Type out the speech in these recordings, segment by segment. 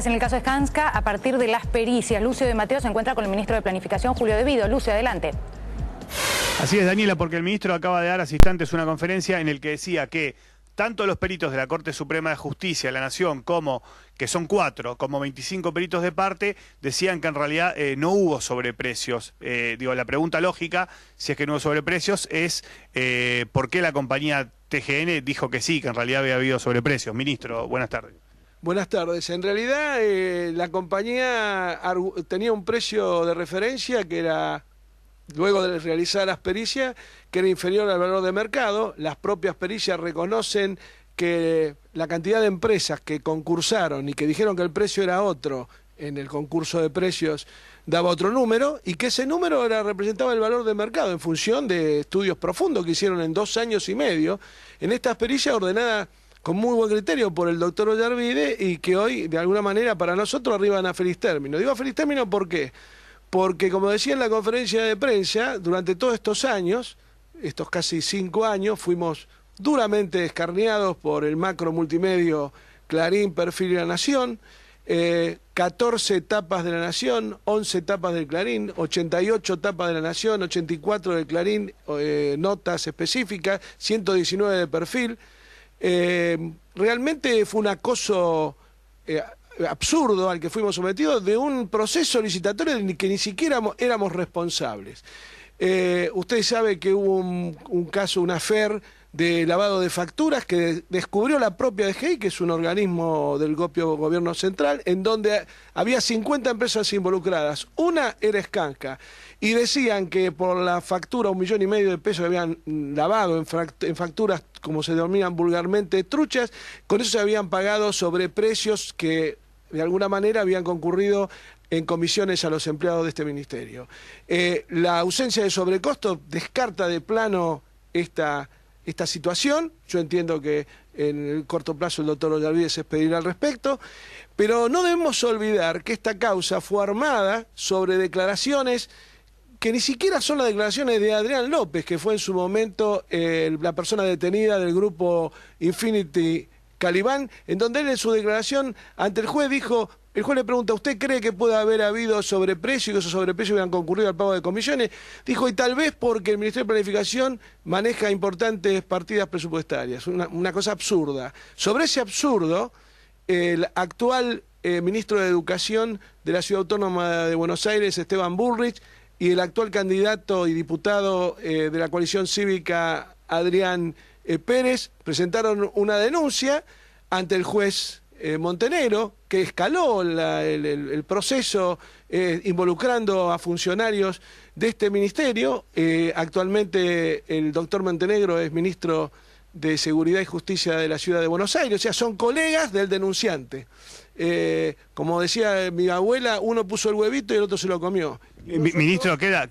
novedades en el caso Skanska a partir de las pericias. Lucio de Mateo se encuentra con el ministro de Planificación, Julio De Vido. Lucio, adelante. Así es, Daniela, porque el ministro acaba de dar hace instantes una conferencia en el que decía que tanto los peritos de la Corte Suprema de Justicia de la Nación, como, que son 4, como 25 peritos de parte, decían que en realidad no hubo sobreprecios. La pregunta lógica, si es que no hubo sobreprecios, es ¿por qué la compañía TGN dijo que sí, que en realidad había habido sobreprecios? Ministro, buenas tardes. Buenas tardes. En realidad la compañía tenía un precio de referencia que era, luego de realizar las pericias, que era inferior al valor de mercado. Las propias pericias reconocen que la cantidad de empresas que concursaron y que dijeron que el precio era otro en el concurso de precios daba otro número, y que ese número representaba el valor de mercado en función de estudios profundos que hicieron en 2 años y medio en estas pericias ordenadas con muy buen criterio por el doctor Ollarvide, y que hoy, de alguna manera, para nosotros arriban a feliz término. Digo a feliz término, ¿por qué? Porque, como decía en la conferencia de prensa, durante todos estos años, estos casi 5 años, fuimos duramente escarneados por el macro multimedio Clarín, Perfil y La Nación, 14 tapas de La Nación, 11 tapas del Clarín, 88 tapas de La Nación, 84 del Clarín, notas específicas, 119 de Perfil. Realmente fue un acoso absurdo al que fuimos sometidos, de un proceso licitatorio del que ni siquiera éramos responsables. Usted sabe que hubo un caso, una AFER de lavado de facturas que descubrió la propia DGI, que es un organismo del propio gobierno central, en donde había 50 empresas involucradas. Una era Skanska, y decían que por la factura, 1,5 millones de pesos que habían lavado en facturas, como se denominan vulgarmente, truchas, con eso se habían pagado sobreprecios que de alguna manera habían concurrido en comisiones a los empleados de este ministerio. La ausencia de sobrecostos descarta de plano esta situación. Yo entiendo que en el corto plazo el doctor Ollarvide se expedirá al respecto, pero no debemos olvidar que esta causa fue armada sobre declaraciones que ni siquiera son las declaraciones de Adrián López, que fue en su momento la persona detenida del grupo Infinity Calibán, en donde él en su declaración ante el juez dijo, el juez le pregunta, ¿usted cree que puede haber habido sobreprecio y que esos sobreprecios hubieran concurrido al pago de comisiones? Dijo, y tal vez porque el Ministerio de Planificación maneja importantes partidas presupuestarias. Una cosa absurda. Sobre ese absurdo, el actual ministro de Educación de la Ciudad Autónoma de Buenos Aires, Esteban Bullrich, y el actual candidato y diputado de la coalición cívica, Adrián Pérez, presentaron una denuncia ante el juez Montenegro, que escaló el proceso involucrando a funcionarios de este ministerio. Actualmente el doctor Montenegro es ministro de Seguridad y Justicia de la Ciudad de Buenos Aires, o sea, son colegas del denunciante. Como decía mi abuela, uno puso el huevito y el otro se lo comió. Ministro, queda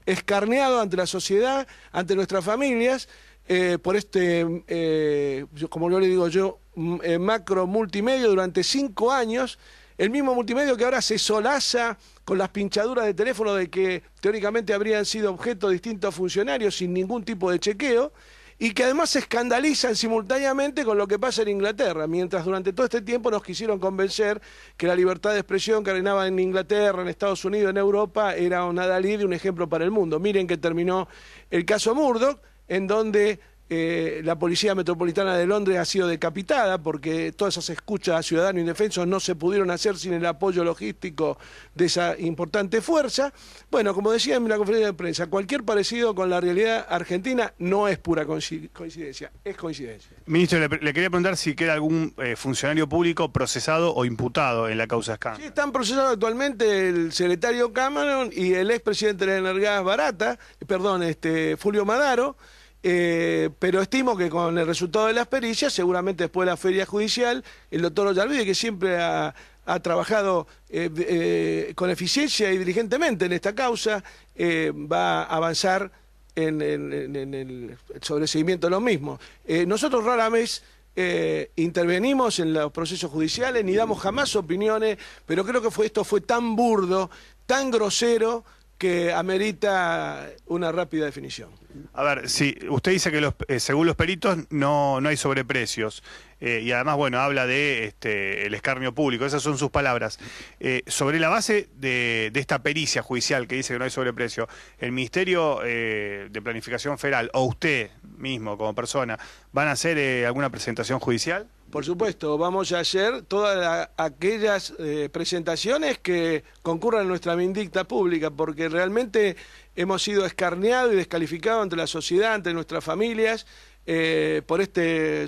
escarneado ante la sociedad, ante nuestras familias, por como yo le digo yo, macro multimedio durante 5 años, el mismo multimedio que ahora se solaza con las pinchaduras de teléfono de que teóricamente habrían sido objeto de distintos funcionarios sin ningún tipo de chequeo, y que además se escandalizan simultáneamente con lo que pasa en Inglaterra, mientras durante todo este tiempo nos quisieron convencer que la libertad de expresión que reinaba en Inglaterra, en Estados Unidos, en Europa, era un adalid y un ejemplo para el mundo. Miren que terminó el caso Murdoch, en donde la Policía Metropolitana de Londres ha sido decapitada porque todas esas escuchas a ciudadanos indefensos no se pudieron hacer sin el apoyo logístico de esa importante fuerza. Bueno, como decía en la conferencia de prensa, cualquier parecido con la realidad argentina no es pura coincidencia, es coincidencia. Ministro, le quería preguntar si queda algún funcionario público procesado o imputado en la causa Skanska. Sí, están procesados actualmente el secretario Cameron y el expresidente de la Energás Barata, Fulvio Madaro. Pero estimo que con el resultado de las pericias, seguramente después de la feria judicial, el doctor Ollarvide, que siempre ha trabajado con eficiencia y diligentemente en esta causa, va a avanzar en el sobreseguimiento de lo mismo. Nosotros rara vez intervenimos en los procesos judiciales, ni damos jamás opiniones, pero creo que esto fue tan burdo, tan grosero, que amerita una rápida definición. A ver, sí, usted dice que según los peritos no hay sobreprecios y además, bueno, habla de el escarnio público, esas son sus palabras. Sobre la base de esta pericia judicial que dice que no hay sobreprecio, ¿el Ministerio de Planificación Federal o usted mismo como persona van a hacer alguna presentación judicial? Por supuesto, vamos a hacer todas aquellas presentaciones que concurran en nuestra vindicta pública, porque realmente hemos sido escarneados y descalificados ante la sociedad, ante nuestras familias, por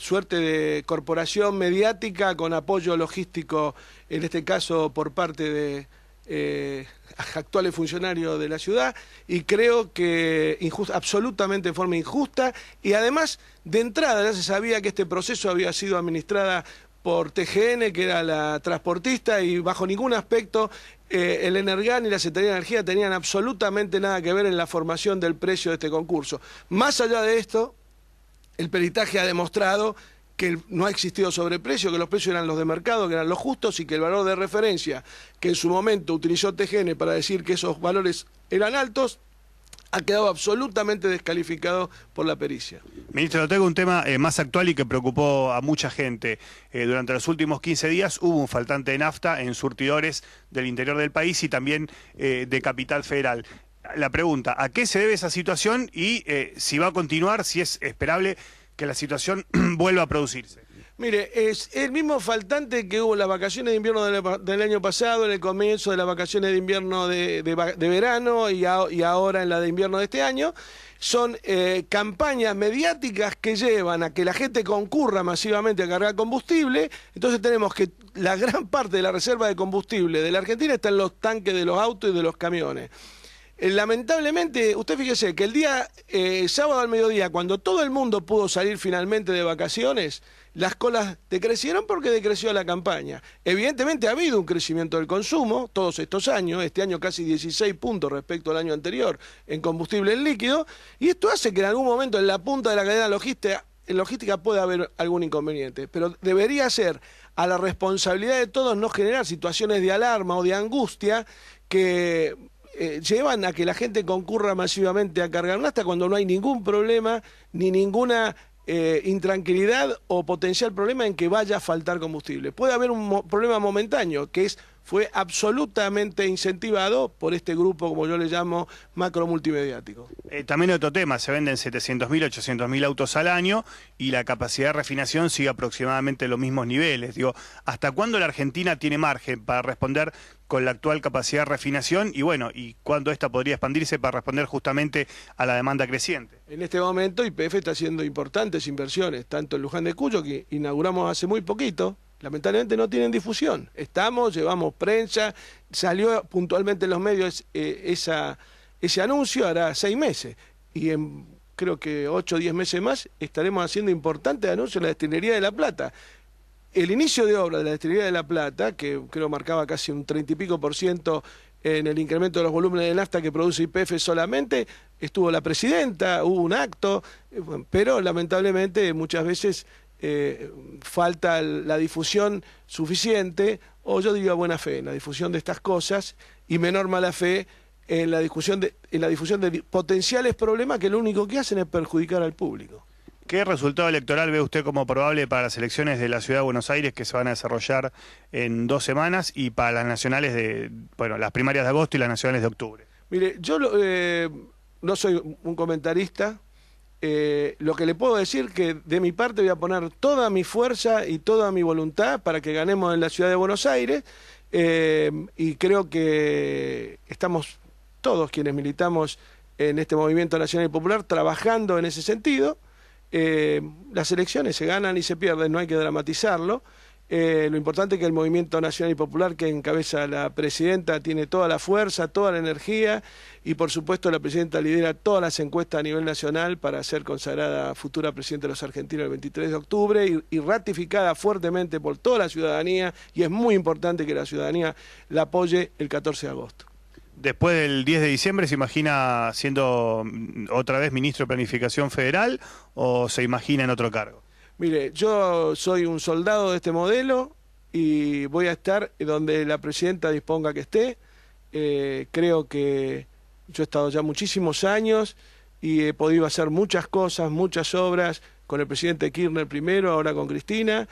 suerte de corporación mediática con apoyo logístico, en este caso por parte de actuales funcionarios de la ciudad, y creo que absolutamente de forma injusta, y además de entrada ya se sabía que este proceso había sido administrada por TGN, que era la transportista, y bajo ningún aspecto el Energan y la Secretaría de Energía tenían absolutamente nada que ver en la formación del precio de este concurso. Más allá de esto, el peritaje ha demostrado que no ha existido sobreprecio, que los precios eran los de mercado, que eran los justos, y que el valor de referencia que en su momento utilizó TGN para decir que esos valores eran altos, ha quedado absolutamente descalificado por la pericia. Ministro, tengo un tema más actual y que preocupó a mucha gente. Durante los últimos 15 días hubo un faltante de nafta en surtidores del interior del país y también de Capital Federal. La pregunta, ¿a qué se debe esa situación y si va a continuar, si es esperable que la situación vuelva a producirse? Mire, es el mismo faltante que hubo en las vacaciones de invierno del año pasado, en el comienzo de las vacaciones de invierno de verano y ahora en la de invierno de este año. Son campañas mediáticas que llevan a que la gente concurra masivamente a cargar combustible. Entonces tenemos que la gran parte de la reserva de combustible de la Argentina está en los tanques de los autos y de los camiones. Lamentablemente, usted fíjese que el día sábado al mediodía, cuando todo el mundo pudo salir finalmente de vacaciones, las colas decrecieron porque decreció la campaña. Evidentemente ha habido un crecimiento del consumo todos estos años, este año casi 16 puntos respecto al año anterior en combustible en líquido, y esto hace que en algún momento en la punta de la cadena logística pueda haber algún inconveniente, pero debería ser a la responsabilidad de todos no generar situaciones de alarma o de angustia que llevan a que la gente concurra masivamente a cargar nafta cuando no hay ningún problema ni ninguna intranquilidad o potencial problema en que vaya a faltar combustible. Puede haber un problema momentáneo que fue absolutamente incentivado por este grupo, como yo le llamo, macro multimediático. También otro tema, se venden 700.000, 800.000 autos al año y la capacidad de refinación sigue aproximadamente los mismos niveles. Digo, ¿hasta cuándo la Argentina tiene margen para responder con la actual capacidad de refinación y bueno, y cuándo esta podría expandirse para responder justamente a la demanda creciente? En este momento YPF está haciendo importantes inversiones, tanto en Luján de Cuyo, que inauguramos hace muy poquito. Lamentablemente no tienen difusión. Llevamos prensa, salió puntualmente en los medios ese anuncio hará 6 meses. Y en creo que 8 o 10 meses más estaremos haciendo importantes anuncios en la destilería de La Plata. El inicio de obra de la destilería de La Plata, que creo marcaba casi un 30 y pico % en el incremento de los volúmenes de nafta que produce YPF solamente, estuvo la presidenta, hubo un acto, pero lamentablemente muchas veces falta la difusión suficiente, o yo diría buena fe, en la difusión de estas cosas, y menor mala fe en la difusión de potenciales problemas que lo único que hacen es perjudicar al público. ¿Qué resultado electoral ve usted como probable para las elecciones de la Ciudad de Buenos Aires que se van a desarrollar en 2 semanas y para las nacionales las primarias de agosto y las nacionales de octubre? Mire, yo no soy un comentarista. Lo que le puedo decir que de mi parte voy a poner toda mi fuerza y toda mi voluntad para que ganemos en la Ciudad de Buenos Aires, y creo que estamos todos quienes militamos en este movimiento nacional y popular trabajando en ese sentido. Las elecciones se ganan y se pierden, no hay que dramatizarlo. Lo importante es que el movimiento nacional y popular que encabeza la presidenta tiene toda la fuerza, toda la energía, y por supuesto la presidenta lidera todas las encuestas a nivel nacional para ser consagrada futura presidenta de los argentinos el 23 de octubre y ratificada fuertemente por toda la ciudadanía, y es muy importante que la ciudadanía la apoye el 14 de agosto. Después del 10 de diciembre, ¿se imagina siendo otra vez ministro de Planificación Federal o se imagina en otro cargo? Mire, yo soy un soldado de este modelo y voy a estar donde la presidenta disponga que esté. Creo que Yo he estado ya muchísimos años y he podido hacer muchas cosas, muchas obras, con el presidente Kirchner primero, ahora con Cristina.